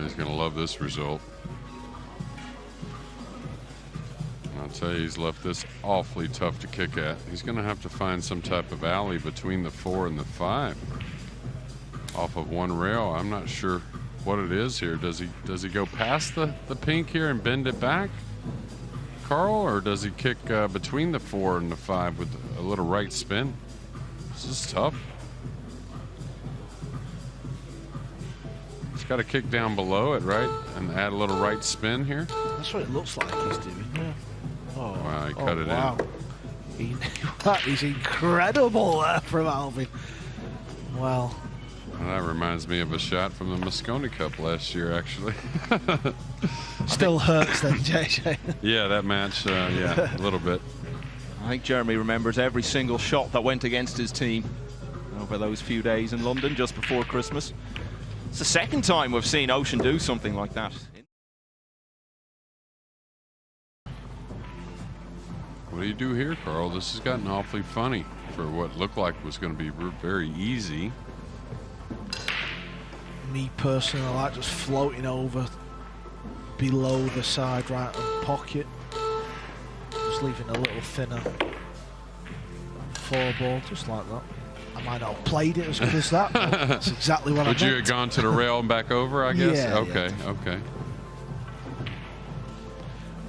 he's going to love this result. And I'll tell you, he's left this awfully tough to kick at. He's going to have to find some type of alley between the 4 and the 5 off of one rail. I'm not sure what it is here. Does he go past the pink here and bend it back, Carl, or does he kick between the 4 and the 5 with a little right spin? This is tough. He's got to kick down below it, right, and add a little right spin here. That's what it looks like he's doing. Yeah. Oh, wow, he cut it in. That is incredible from Alvin. Well. Well, that reminds me of a shot from the Moscone Cup last year, actually. Still hurts then, JJ. Yeah, that match, yeah, a little bit. I think Jeremy remembers every single shot that went against his team over those few days in London just before Christmas. It's the second time we've seen Ocean do something like that. What do you do here, Carl? This has gotten awfully funny for what looked like was going to be very easy. Me personally, I like just floating over below the side right hand pocket, just leaving a little thinner 4-ball, just like that. I might not have played it as good as that, but that's exactly what I meant. Would you have gone to the rail and back over, I guess? Yeah, okay, yeah. Okay.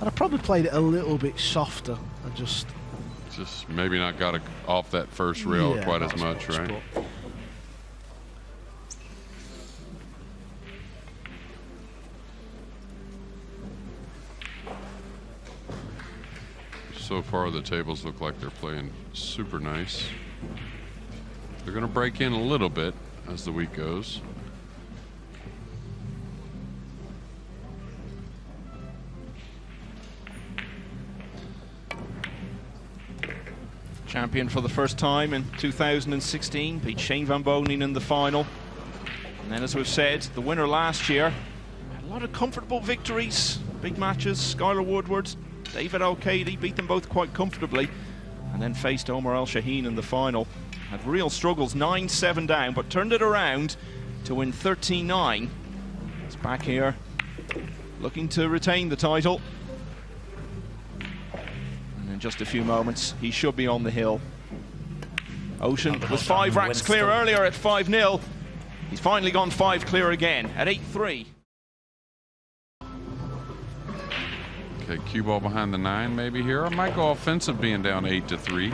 And I probably played it a little bit softer and just maybe not got off that first rail quite as much, right? But so far, the tables look like they're playing super nice. They're going to break in a little bit as the week goes. Champion for the first time in 2016, beat Shane Van Bonen in the final. And then, as we've said, the winner last year had a lot of comfortable victories, big matches. Skylar Woodward, David O'Cady beat them both quite comfortably, and then faced Omar El Shaheen in the final. Had real struggles, 9-7 down, but turned it around to win 13-9. He's back here, looking to retain the title. And in just a few moments, he should be on the hill. Ocean was 5 racks clear earlier at 5-0. He's finally gone 5 clear again at 8-3. Okay, cue ball behind the 9 maybe here. I might go offensive being down 8-3.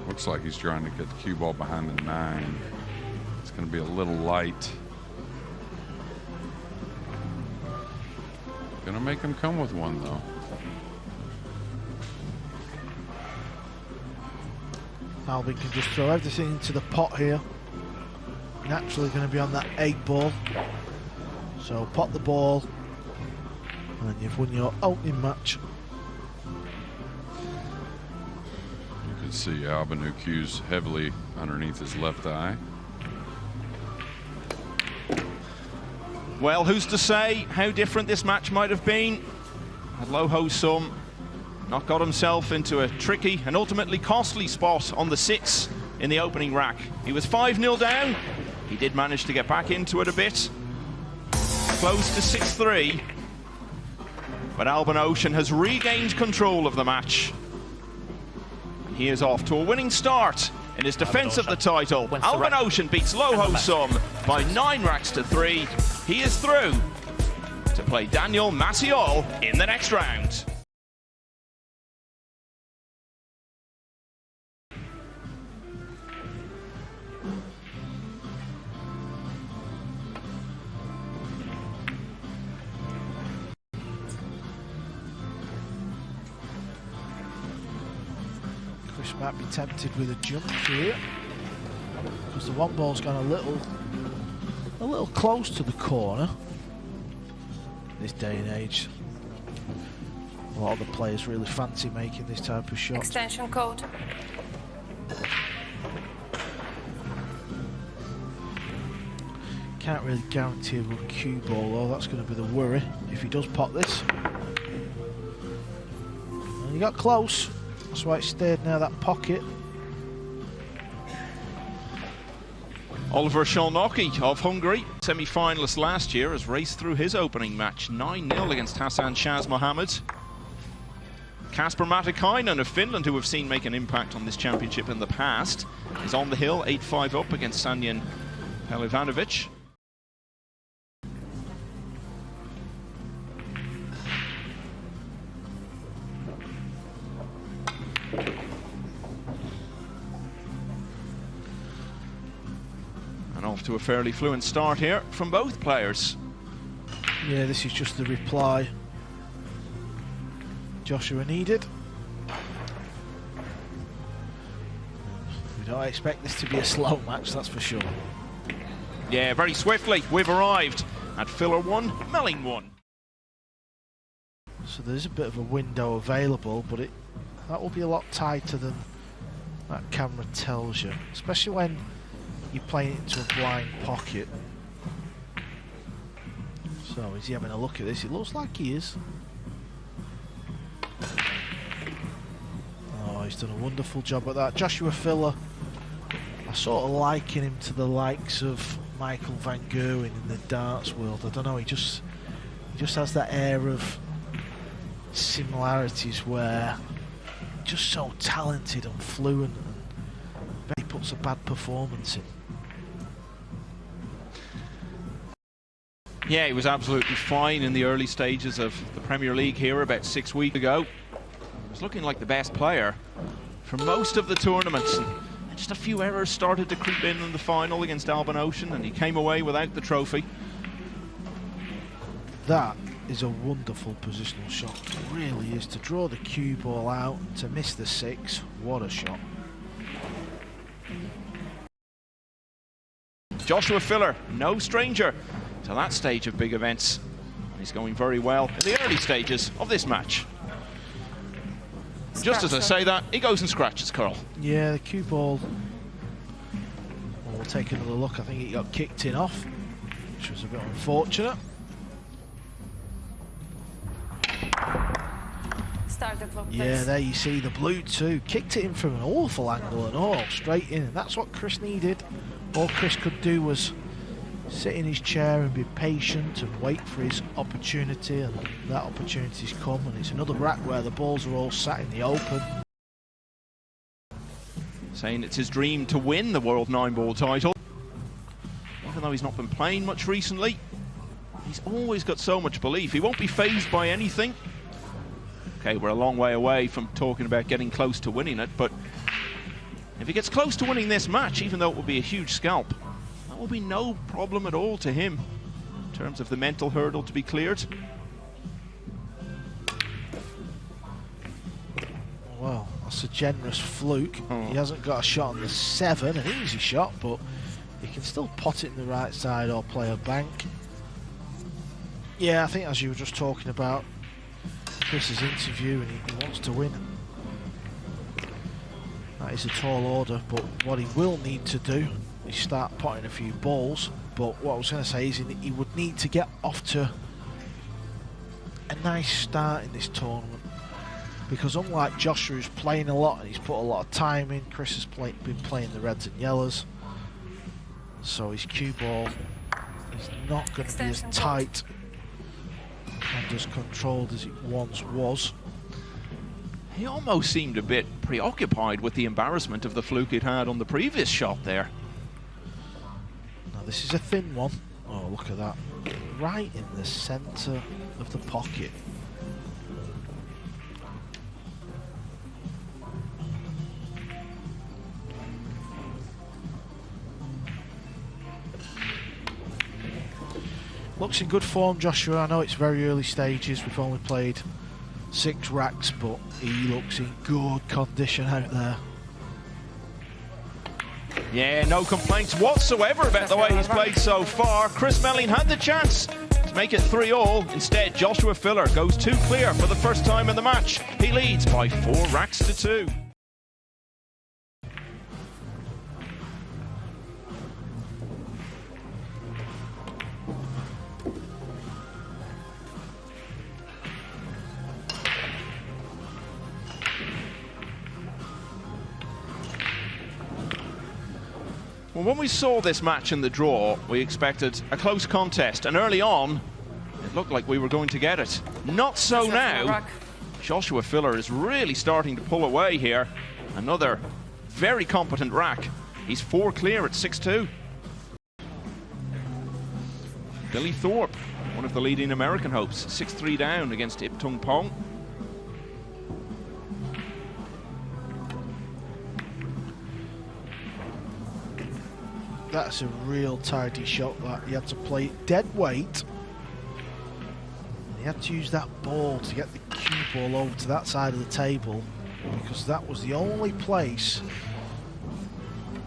Looks like he's trying to get the cue ball behind the 9. It's going to be a little light. Going to make him come with one, though. Alvin can just throw everything into the pot here. Naturally going to be on that 8-ball. So pot the ball, and you've won your opening match. You can see Albin, who cues heavily underneath his left eye. Well, who's to say how different this match might have been? Had Low Ho Sum not got himself into a tricky and ultimately costly spot on the 6 in the opening rack. He was 5-0 down. He did manage to get back into it a bit. Close to 6-3. But Albin Ocean has regained control of the match. He is off to a winning start in his defense of the title. Albin Ocean beats Low Ho Sum by 9 racks to 3. He is through to play Daniel Maciol in the next round. Chris might be tempted with a jump here, because the 1-ball's gone a little close to the corner. This day and age, a lot of the players really fancy making this type of shot. Extension code. Can't really guarantee a good cue ball though. That's going to be the worry if he does pot this. And he got close. That's why it stayed near that pocket. Oliver Szolnoki of Hungary, semi-finalist last year, has raced through his opening match 9-0 against Hassan Shaz Mohammed. Kasper Matikainen of Finland, who we've seen make an impact on this championship in the past, is on the hill, 8-5 up against Sanjan Pelivanovic. And off to a fairly fluent start here from both players. Yeah, this is just the reply Joshua needed. We don't expect this to be a slow match, that's for sure. Yeah, very swiftly we've arrived at filler 1, Melling 1. So there's a bit of a window available, but that will be a lot tighter than that camera tells you, especially when you're playing it into a blind pocket. So is he having a look at this? It looks like he is. Oh, he's done a wonderful job at that. Joshua Filler, I sort of liken him to the likes of Michael van Gerwen in the darts world. I don't know, he just has that air of similarities where just so talented and fluent, and he puts a bad performance in. Yeah, he was absolutely fine in the early stages of the Premier League here about 6 weeks ago. He was looking like the best player for most of the tournaments. And just a few errors started to creep in the final against Alban Ocean, and he came away without the trophy. That is a wonderful positional shot. It really is. To draw the cue ball out, to miss the 6, what a shot. Joshua Filler, no stranger to that stage of big events. And he's going very well in the early stages of this match. Just as I say that, he goes and scratches curl. Yeah, the cue ball. Well, we'll take another look. I think he got kicked in off, which was a bit unfortunate. Yeah, there you see the blue 2. Kicked it in from an awful angle and all straight in. And that's what Chris needed. All Chris could do was sit in his chair and be patient and wait for his opportunity, and that opportunity's come, and it's another rack where the balls are all sat in the open. Saying it's his dream to win the World 9-ball title. Even though he's not been playing much recently, he's always got so much belief. He won't be fazed by anything. Okay, we're a long way away from talking about getting close to winning it, but if he gets close to winning this match, even though it will be a huge scalp, that will be no problem at all to him in terms of the mental hurdle to be cleared. Well, that's a generous fluke. He hasn't got a shot on the 7, an easy shot, but he can still pot it in the right side or play a bank. Yeah, I think as you were just talking about Chris's interview, and he wants to win. That is a tall order, but what he will need to do is start potting a few balls. But what I was going to say is he would need to get off to a nice start in this tournament, because unlike Joshua, who's playing a lot and he's put a lot of time in, Chris has been playing the reds and yellows, so his cue ball is not going to be as tight and as controlled as it once was. He almost seemed a bit preoccupied with the embarrassment of the fluke he'd had on the previous shot there. Now this is a thin one. Oh, look at that. Right in the centre of the pocket. Looks in good form, Joshua. I know it's very early stages. We've only played 6 racks, but he looks in good condition out there. Yeah, no complaints whatsoever about the way he's played so far. Chris Melling had the chance to make it 3-all. Instead, Joshua Filler goes 2 clear for the first time in the match. He leads by 4 racks to 2. Well, when we saw this match in the draw, we expected a close contest, and early on, it looked like we were going to get it. Not so now. Joshua Filler is really starting to pull away here. Another very competent rack. He's 4 clear at 6-2. Billy Thorpe, one of the leading American hopes, 6-3 down against Ip Tung Pong. That's a real tidy shot that. He had to play it dead weight. He had to use that ball to get the cue ball over to that side of the table, because that was the only place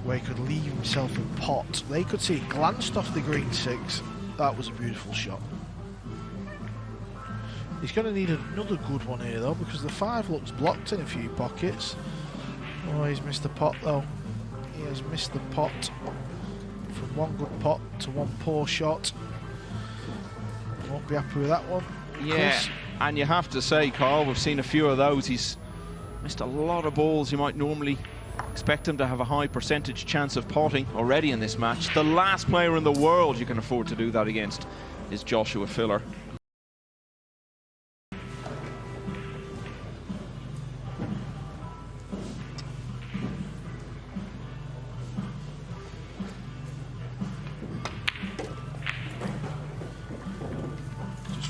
where he could leave himself in pot. They could see it glanced off the green 6. That was a beautiful shot. He's going to need another good one here though, because the 5 looks blocked in a few pockets. Oh, he's missed the pot though. He has missed the pot. From one good pot to one poor shot. Won't be happy with that one. Yeah, and you have to say, Carl, we've seen a few of those. He's missed a lot of balls you might normally expect him to have a high percentage chance of potting already in this match. The last player in the world you can afford to do that against is Joshua Filler.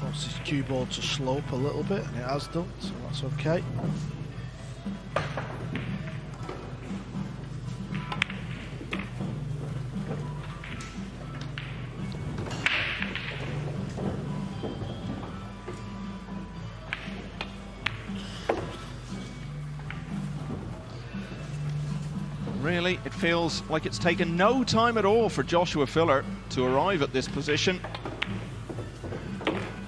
Wants his cue ball to slope a little bit, and it has done, so that's okay. Really, it feels like it's taken no time at all for Joshua Filler to arrive at this position.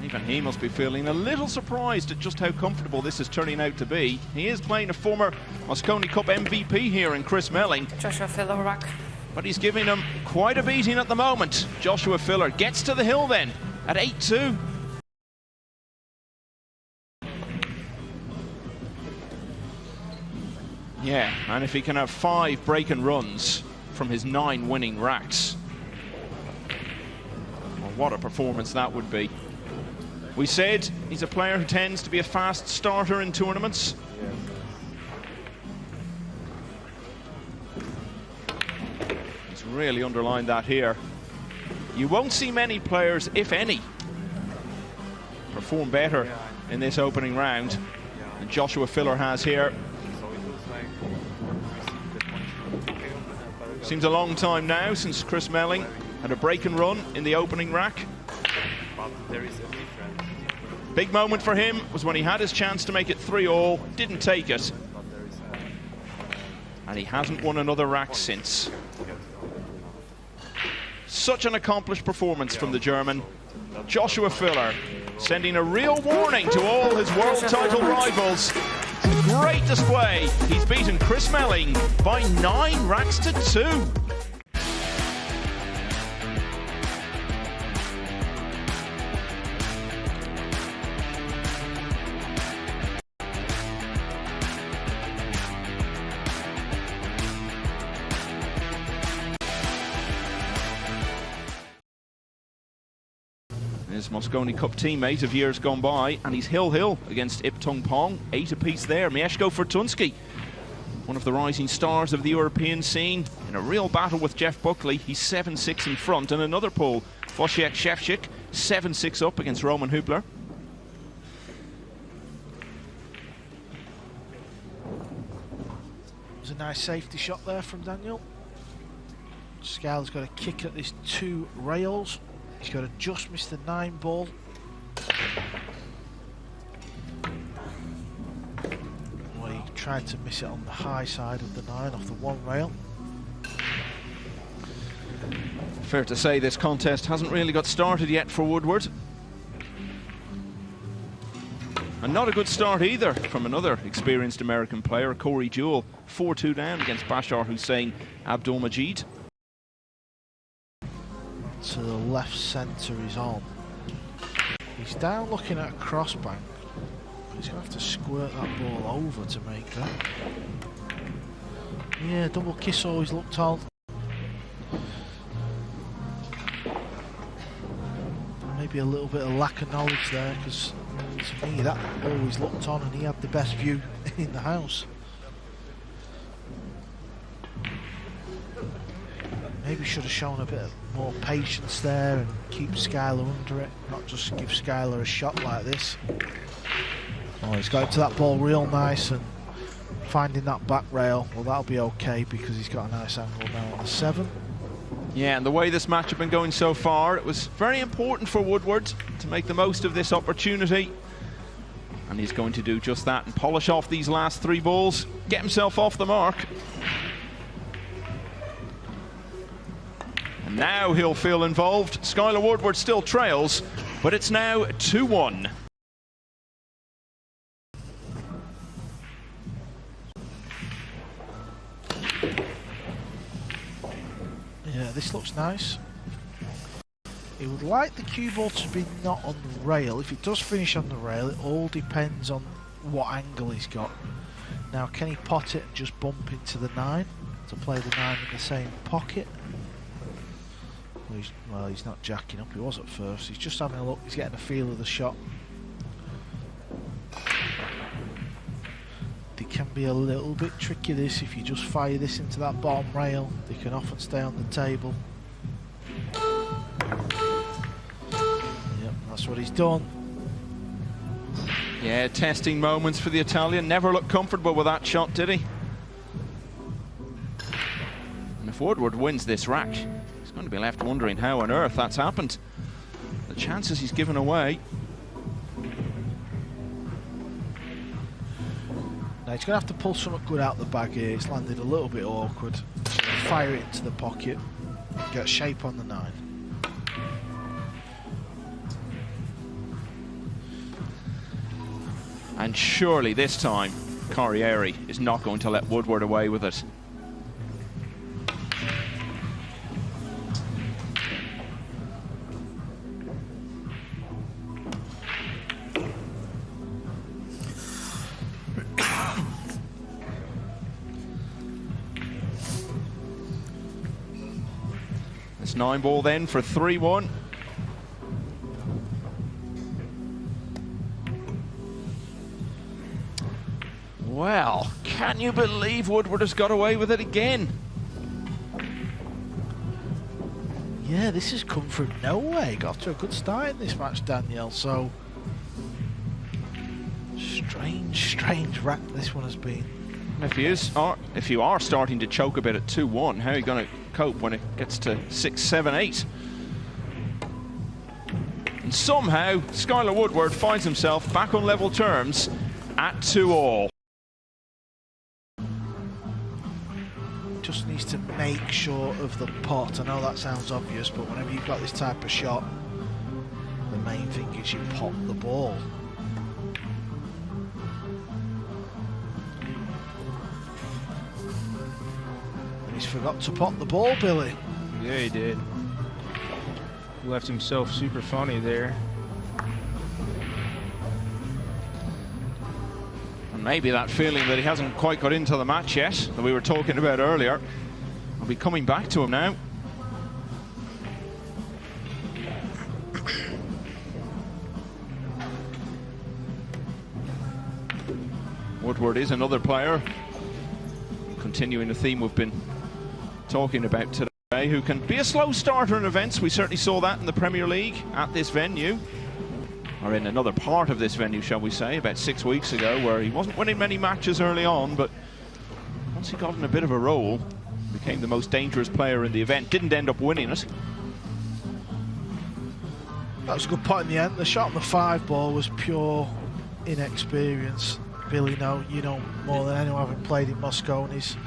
Even he must be feeling a little surprised at just how comfortable this is turning out to be. He is playing a former Mosconi Cup MVP here in Chris Melling. Joshua Filler rack. But he's giving him quite a beating at the moment. Joshua Filler gets to the hill then at 8-2. Yeah, and if he can have 5 break and runs from his 9 winning racks, well, what a performance that would be. We said he's a player who tends to be a fast starter in tournaments. He's really underlined that here. You won't see many players, if any, perform better in this opening round than Joshua Filler has here. Seems a long time now since Chris Melling had a break and run in the opening rack. Big moment for him was when he had his chance to make it 3-all, didn't take it. And he hasn't won another rack since. Such an accomplished performance from the German. Joshua Filler sending a real warning to all his world title rivals. It's a great display. He's beaten Chris Melling by 9 racks to 2. His Mosconi Cup teammate of years gone by, and he's hill against Ip Tung Pong. 8 apiece there. Mieszko Fortunski, one of the rising stars of the European scene, in a real battle with Jeff Buckley. He's 7-6 in front, and another Pole, Wojciech Szewczyk, 7-6 up against Roman Hubler. It was a nice safety shot there from Daniel. Scala's got a kick at these 2 rails. He's got to just miss the 9 ball. Well, he tried to miss it on the high side of the 9 off the 1 rail. Fair to say this contest hasn't really got started yet for Woodward. And not a good start either from another experienced American player, Corey Jewell. 4-2 down against Bashar Hussein Abdulmajid. To the left centre he's on. He's down looking at a crossbank. He's going to have to squirt that ball over to make that. Yeah, double kiss always looked on. maybe a little bit of lack of knowledge there, because to me that always looked on and he had the best view in the house. Maybe should have shown a bit more patience there and keep Skylar under it, not just give Skylar a shot like this. Oh, he's got into that ball real nice and finding that back rail. Well, that'll be okay because he's got a nice angle now on the 7. Yeah, and the way this match has been going so far, it was very important for Woodward to make the most of this opportunity. And he's going to do just that and polish off these last 3 balls, get himself off the mark. And now he'll feel involved. Skylar Woodward still trails, but it's now 2-1. Yeah, this looks nice. He would like the cue ball to be not on the rail. If it does finish on the rail, it all depends on what angle he's got. Now, can he pot it and just bump into the 9 to play the 9 in the same pocket? Well, he's not jacking up. He was at first. He's just having a look. He's getting a feel of the shot. They can be a little bit tricky, this. If you just fire this into that bottom rail, they can often stay on the table. Yep, that's what he's done. Yeah, testing moments for the Italian. Never looked comfortable with that shot, did he? And if Woodward wins this rack, he's going to be left wondering how on earth that's happened. The chances he's given away. Now he's going to have to pull something good out the bag here. It's landed a little bit awkward. So fire it into the pocket. Get shape on the 9. And surely this time, Corriere is not going to let Woodward away with it. This 9 ball then for 3-1. Well, can you believe Woodward has got away with it again? Yeah, this has come from nowhere. Got to a good start in this match, Daniel. So strange rack this one has been. If you are starting to choke a bit at 2-1, how are you going to cope when it gets to 6, 7, 8? And somehow Skylar Woodward finds himself back on level terms at 2-all. Just needs to make sure of the pot. I know that sounds obvious, but whenever you've got this type of shot, the main thing is you pot the ball. And he's forgot to pot the ball, Billy. Yeah, he did. Left himself super funny there. Maybe that feeling that he hasn't quite got into the match yet, that we were talking about earlier, will be coming back to him now. Woodward is another player, continuing the theme we've been talking about today, who can be a slow starter in events. We certainly saw that in the Premier League at this venue. Or in another part of this venue, shall we say, about 6 weeks ago, where he wasn't winning many matches early on, but once he got in a bit of a roll, became the most dangerous player in the event. Didn't end up winning it. That was a good point in the end. The shot on the 5 ball was pure inexperience. Billy, you know more than anyone, having played in Moscow, and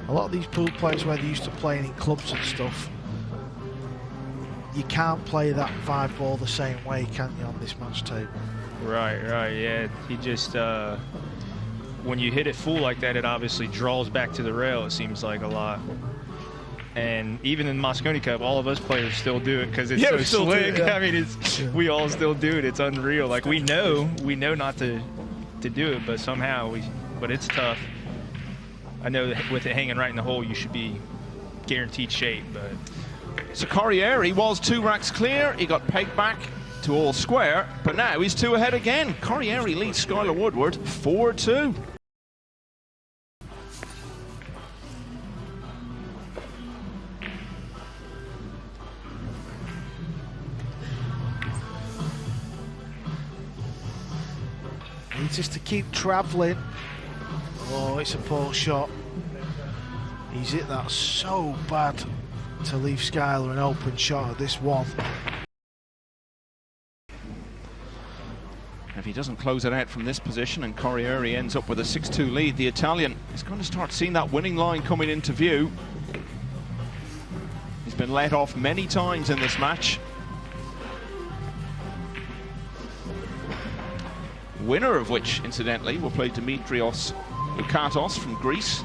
a lot of these pool players where they're used to playing in clubs and stuff, you can't play that 5 ball the same way, can you, on this match table? Right, yeah. He just, when you hit it full like that, it obviously draws back to the rail, it seems like, a lot. And even in Moscone Cup, all of us players still do it because it's so slick. I mean, we all still do it. It's unreal. Like, we know not to do it, but somehow but it's tough. I know that with it hanging right in the hole, you should be guaranteed shape, but... So Corriere was 2 racks clear. He got pegged back to all square, but now he's 2 ahead again. Corriere leads Skylar Woodward 4-2. Needs us to keep travelling. Oh, it's a poor shot. He's hit that so bad to leave Skylar an open shot at this one. If he doesn't close it out from this position and Corriere ends up with a 6-2 lead, the Italian is going to start seeing that winning line coming into view. He's been let off many times in this match. Winner of which, incidentally, will play Dimitrios Lukatos from Greece,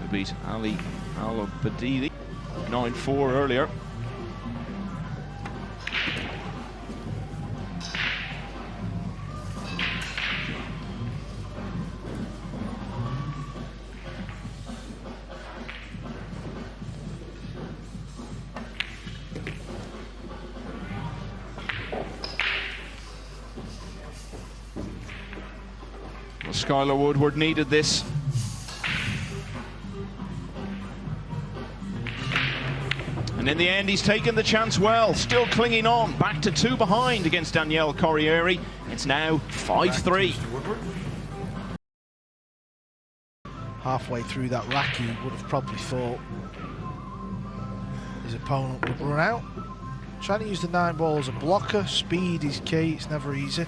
who beat Ali Alobadili 9-4 earlier. Skylar Woodward needed this. And in the end, he's taken the chance well, still clinging on, back to 2 behind against Daniele Corriere. It's now 5-3. Halfway through that rack, he would have probably thought his opponent would run out. Trying to use the 9 ball as a blocker. Speed is key, it's never easy.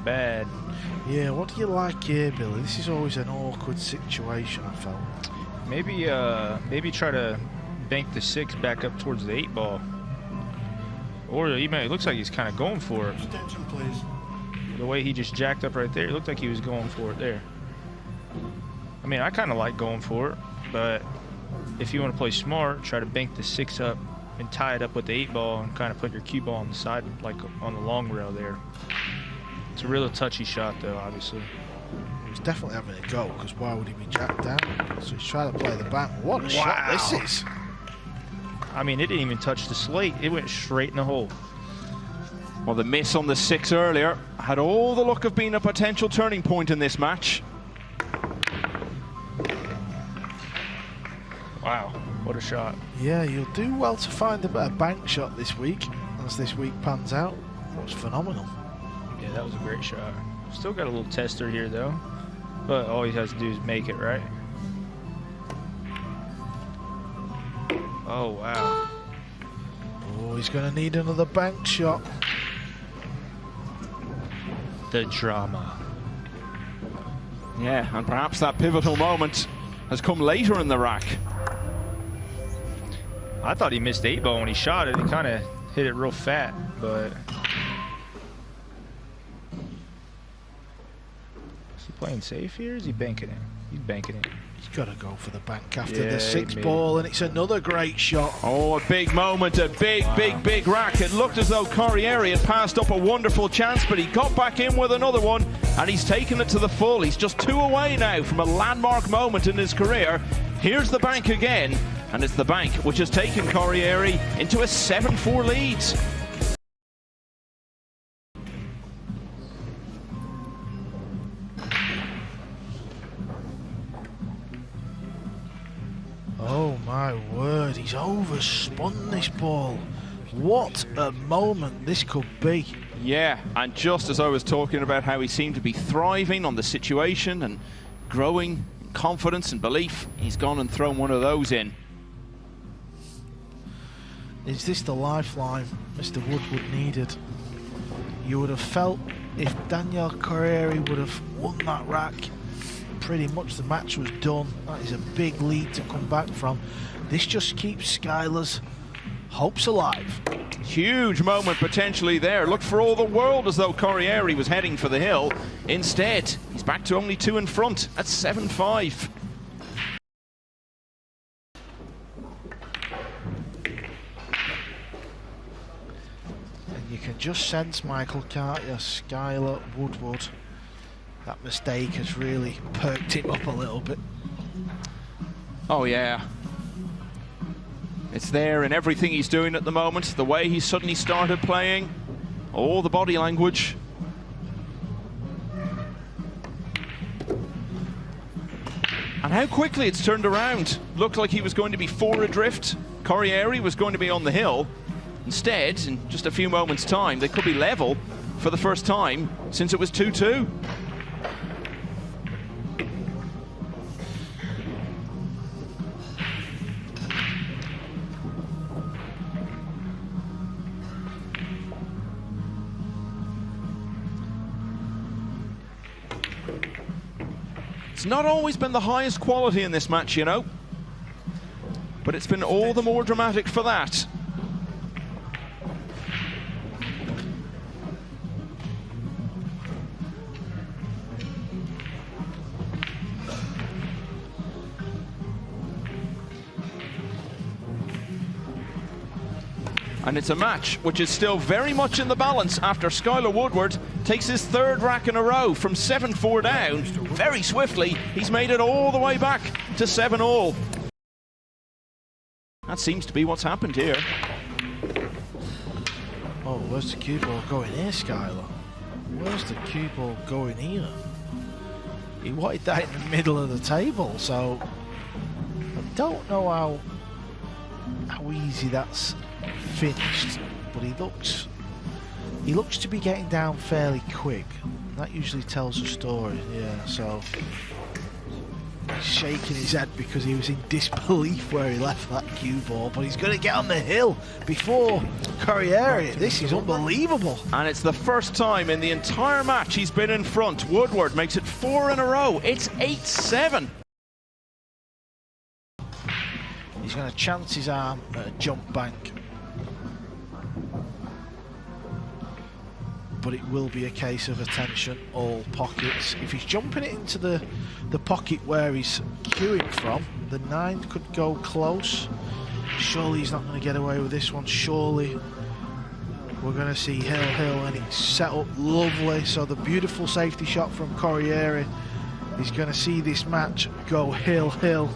Bad. Yeah, what do you like here, Billy? This is always an awkward situation, I felt. Maybe try to bank the 6 back up towards the 8 ball. Or it looks like he's kind of going for it. Extension, please. The way he just jacked up right there, it looked like he was going for it there. I mean, I kind of like going for it, but if you want to play smart, try to bank the 6 up and tie it up with the 8 ball and kind of put your cue ball on the side, like on the long rail there. It's a real touchy shot, though, obviously. He's definitely having a go, because why would he be jacked down? So he's trying to play the bank. What a shot this is! I mean, it didn't even touch the slate. It went straight in the hole. Well, the miss on the 6 earlier had all the look of being a potential turning point in this match. Wow, what a shot. Yeah, you'll do well to find a better bank shot this week, as this week pans out. That was phenomenal. Yeah, that was a great shot. Still got a little tester here, though. But all he has to do is make it, right? Oh, wow. Oh, he's going to need another bank shot. The drama. Yeah, and perhaps that pivotal moment has come later in the rack. I thought he missed 8 ball when he shot it. He kind of hit it real fat, but... Playing safe here? Is he banking it? He's banking it. He's got to go for the bank after the 6 ball, and it's another great shot. Oh, a big moment, a big rack. It looked as though Corriere had passed up a wonderful chance, but he got back in with another one, and he's taken it to the full. He's just 2 away now from a landmark moment in his career. Here's the bank again, and it's the bank which has taken Corriere into a 7-4 lead. Oh my word, he's overspun this ball. What a moment this could be. Yeah, and just as I was talking about how he seemed to be thriving on the situation and growing in confidence and belief, he's gone and thrown one of those in. Is this the lifeline Mr. Woodward needed? You would have felt if Daniele Corriere would have won that rack, pretty much the match was done. That is a big lead to come back from. This just keeps Skylar's hopes alive. Huge moment potentially there. Looked for all the world as though Corriere was heading for the hill. Instead, he's back to only 2 in front at 7-5. And you can just sense, Michael, can't you? Skylar Woodward. That mistake has really perked him up a little bit. Oh yeah. It's there in everything he's doing at the moment, the way he suddenly started playing, all the body language. And how quickly it's turned around. Looked like he was going to be 4 adrift. Corriere was going to be on the hill. Instead, in just a few moments' time, they could be level for the first time since it was 2-2. It's not always been the highest quality in this match, you know, but it's been all the more dramatic for that. And it's a match which is still very much in the balance after Skylar Woodward takes his 3rd rack in a row from 7-4 down. Very swiftly, he's made it all the way back to 7-all. That seems to be what's happened here. Oh, where's the cue ball going here, Skylar? Where's the cue ball going here? He wanted that in the middle of the table, so I don't know how easy that's finished, but he looks to be getting down fairly quick. That usually tells a story. Yeah, so he's shaking his head because he was in disbelief where he left that cue ball, but he's going to get on the hill before Corriere. This is unbelievable. And it's the first time in the entire match he's been in front. Woodward makes it 4 in a row. It's 8-7. He's going to chance his arm at a jump bank, but it will be a case of attention all pockets. If he's jumping it into the pocket where he's cueing from, the 9 could go close. Surely he's not going to get away with this one. Surely we're going to see hill, and it's set up lovely. So the beautiful safety shot from Corriere is going to see this match go hill.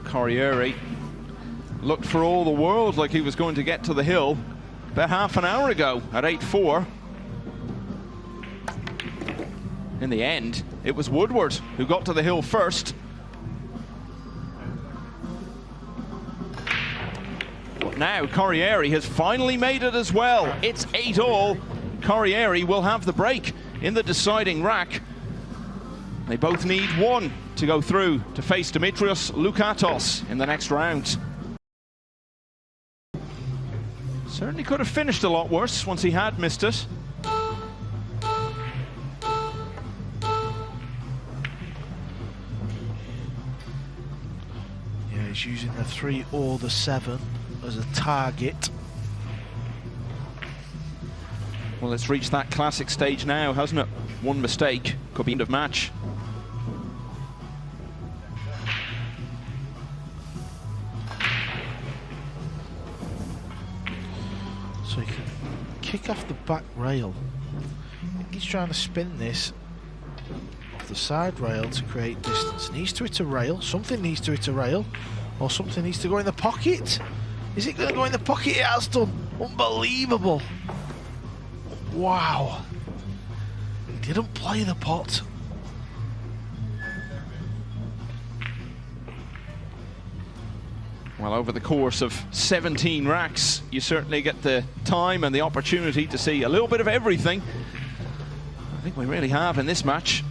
Corriere looked for all the world like he was going to get to the hill about half an hour ago at 8-4. In the end, it was Woodward who got to the hill first. But now Corriere has finally made it as well. It's 8-all. Corriere will have the break in the deciding rack. They both need 1 to go through to face Dimitrios Loukatos in the next round. Certainly could have finished a lot worse once he had missed it. Yeah, he's using the 3 or the 7 as a target. Well, it's reached that classic stage now, hasn't it? One mistake could be end of match. So he can kick off the back rail. He's trying to spin this off the side rail to create distance. Needs to hit a rail. Something needs to hit a rail, or something needs to go in the pocket. Is it going to go in the pocket? It has done. Unbelievable. Wow. He didn't play the pot. Well, over the course of 17 racks, you certainly get the time and the opportunity to see a little bit of everything. I think we really have in this match.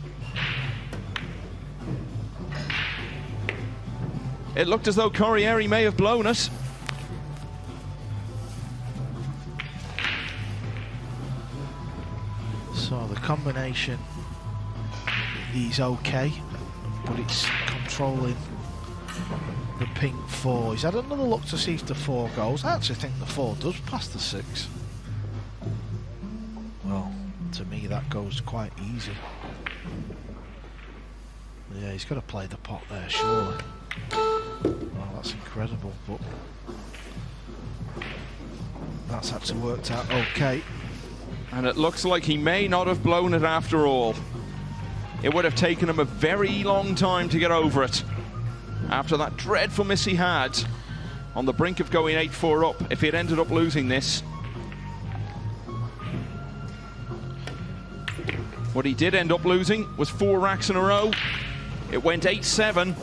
It looked as though Corriere may have blown it. So the combination, he's okay, but it's controlling the pink 4. He's had another look to see if the 4 goes. I actually think the 4 does pass the 6. Well, to me that goes quite easy. Yeah, he's got to play the pot there, surely. Oh, that's incredible, but that's actually worked out okay. And it looks like he may not have blown it after all. it would have taken him a very long time to get over it. After that dreadful miss he had on the brink of going 8-4 up, if he had ended up losing this. What he did end up losing was 4 racks in a row. It went 8-7.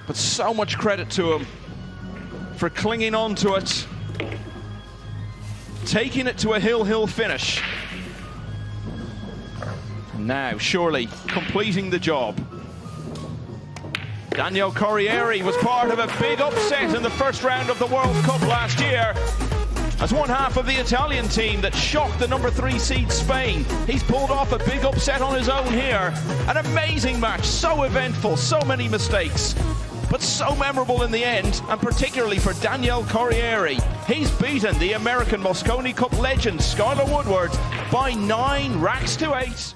But so much credit to him for clinging on to it, taking it to a hill finish. And now, surely, completing the job. Daniel Corriere was part of a big upset in the first round of the World Cup last year, as one half of the Italian team that shocked the number 3 seed Spain. He's pulled off a big upset on his own here. An amazing match, so eventful, so many mistakes, but so memorable in the end, and particularly for Daniel Corriere. He's beaten the American Mosconi Cup legend Skylar Woodward by 9 racks to 8.